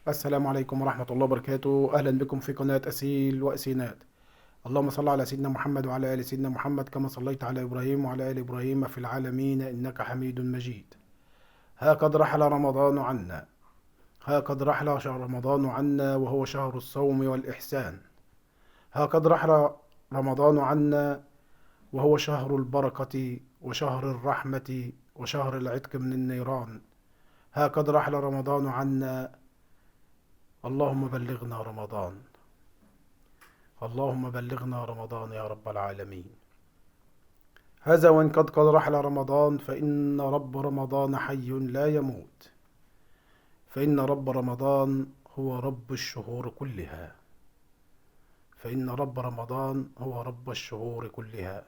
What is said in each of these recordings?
السلام عليكم ورحمة الله وبركاته. أهلا بكم في قناة أسيل وأسينات. اللهم صل على سيدنا محمد وعلى آل سيدنا محمد كما صليت على إبراهيم وعلى آل إبراهيم في العالمين إنك حميد مجيد. ها قد رحل رمضان عنا، ها قد رحل شهر رمضان عنا وهو شهر الصوم والإحسان. ها قد رحل رمضان عنا وهو شهر البركة وشهر الرحمة وشهر العتق من النيران. ها قد رحل رمضان عنا، اللهم بلغنا رمضان، اللهم بلغنا رمضان يا رب العالمين. هذا وإن قد رحل رمضان فإن رب رمضان حي لا يموت، فإن رب رمضان هو رب الشهور كلها، فإن رب رمضان هو رب الشهور كلها.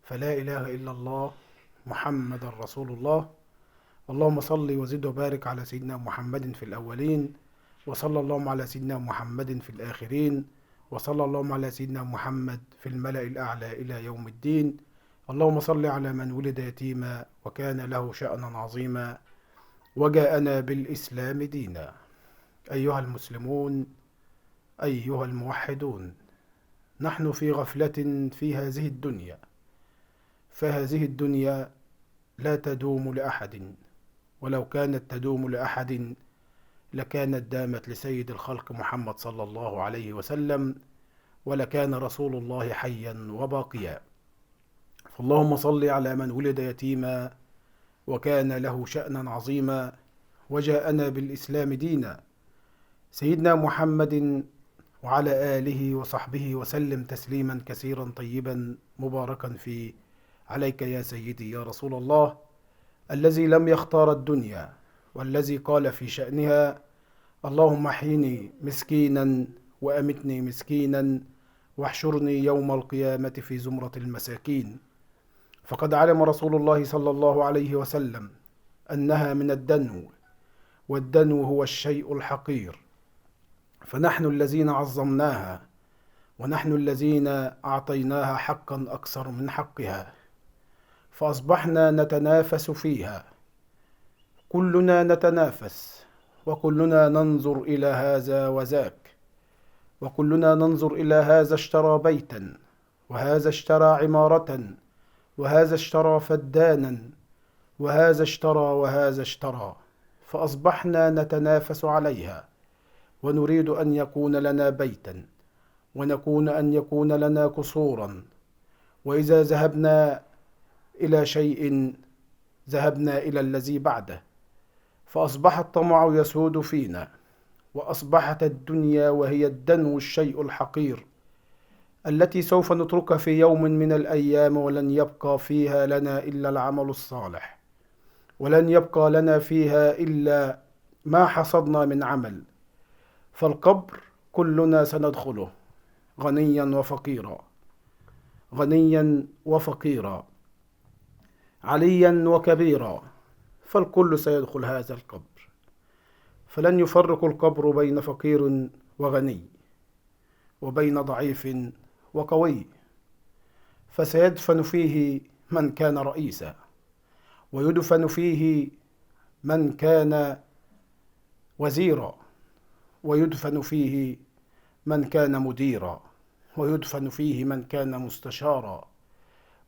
فلا إله إلا الله محمد رسول الله. اللهم صل وزد وبارك على سيدنا محمد في الأولين، وصلى اللهم على سيدنا محمد في الآخرين، وصلى اللهم على سيدنا محمد في الملأ الأعلى إلى يوم الدين. اللهم صل على من ولد يتيما وكان له شأنا عظيما وجاءنا بالإسلام دينا. أيها المسلمون، أيها الموحدون، نحن في غفلة في هذه الدنيا، فهذه الدنيا لا تدوم لأحد، ولو كانت تدوم لأحد لكانت دامت لسيد الخلق محمد صلى الله عليه وسلم، ولكان رسول الله حيا وباقيا. فاللهم صل على من ولد يتيما وكان له شأنا عظيما وجاءنا بالإسلام دينا، سيدنا محمد وعلى آله وصحبه وسلم تسليما كثيرا طيبا مباركا فيه. عليك يا سيدي يا رسول الله، الذي لم يختار الدنيا، والذي قال في شأنها: اللهم احيني مسكينا وأمتني مسكينا واحشرني يوم القيامة في زمرة المساكين. فقد علم رسول الله صلى الله عليه وسلم أنها من الدنو، والدنو هو الشيء الحقير، فنحن الذين عظمناها، ونحن الذين أعطيناها حقا أكثر من حقها، فأصبحنا نتنافس فيها، كلنا نتنافس، وكلنا ننظر إلى هذا وذاك، وكلنا ننظر إلى هذا اشترى بيتا، وهذا اشترى عمارة، وهذا اشترى فدانا، وهذا اشترى وهذا اشترى، فأصبحنا نتنافس عليها، ونريد أن يكون لنا بيتا، ونكون أن يكون لنا قصورا، وإذا ذهبنا إلى شيء ذهبنا إلى الذي بعده، فأصبح الطمع يسود فينا، وأصبحت الدنيا وهي الدنو الشيء الحقير التي سوف نتركها في يوم من الأيام، ولن يبقى فيها لنا إلا العمل الصالح، ولن يبقى لنا فيها إلا ما حصدنا من عمل. فالقبر كلنا سندخله، غنيا وفقيرا، غنيا وفقيرا، عليا وكبيرا، فالكل سيدخل هذا القبر، فلن يفرق القبر بين فقير وغني، وبين ضعيف وقوي، فسيدفن فيه من كان رئيسا، ويدفن فيه من كان وزيرا، ويدفن فيه من كان مديرا، ويدفن فيه من كان مستشارا،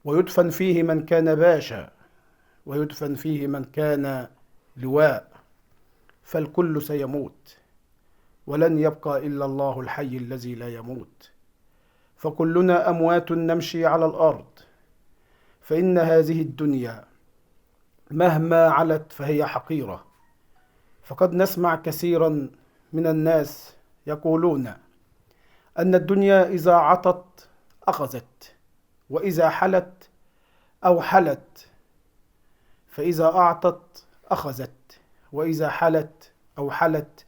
ويدفن فيه من كان باشا، ويدفن فيه من كان لواء، فالكل سيموت، ولن يبقى إلا الله الحي الذي لا يموت، فكلنا أموات نمشي على الأرض، فإن هذه الدنيا مهما علت فهي حقيرة. فقد نسمع كثيرا من الناس يقولون أن الدنيا إذا عطت أخذت، وإذا حلت أو حلت، فإذا أعطت أخذت، وإذا حلت أو حلت،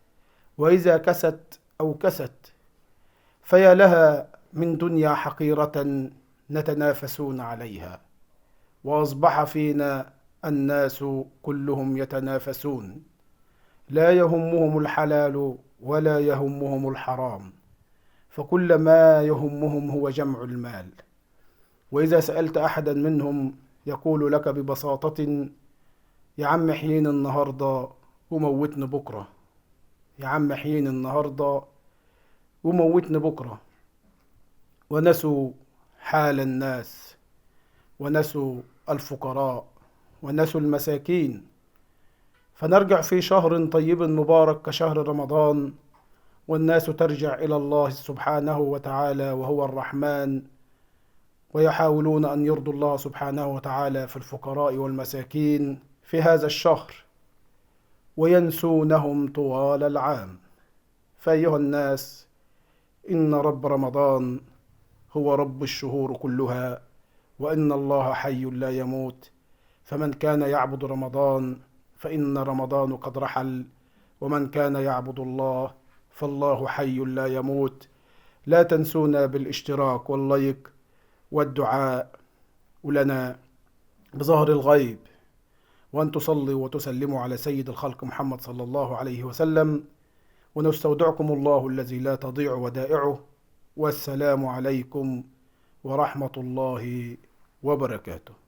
وإذا كست أو كست، فيا لها من دنيا حقيرة نتنافسون عليها، وأصبح فينا الناس كلهم يتنافسون، لا يهمهم الحلال ولا يهمهم الحرام، فكل ما يهمهم هو جمع المال. وإذا سألت أحدا منهم يقول لك ببساطة: يا عم احييني النهاردة وموتني بكرة، يا عم حيين النهاردة وموتني بكرة، ونسوا حال الناس، ونسوا الفقراء، ونسوا المساكين. فنرجع في شهر طيب مبارك كشهر رمضان، والناس ترجع إلى الله سبحانه وتعالى وهو الرحمن، ويحاولون أن يرضوا الله سبحانه وتعالى في الفقراء والمساكين في هذا الشهر، وينسونهم طوال العام. فأيها الناس، إن رب رمضان هو رب الشهور كلها، وإن الله حي لا يموت. فمن كان يعبد رمضان فإن رمضان قد رحل، ومن كان يعبد الله فالله حي لا يموت. لا تنسونا بالاشتراك واللايك والدعاء لنا بظهر الغيب، وأن تصلوا وتسلموا على سيد الخلق محمد صلى الله عليه وسلم. ونستودعكم الله الذي لا تضيع ودائعه، والسلام عليكم ورحمة الله وبركاته.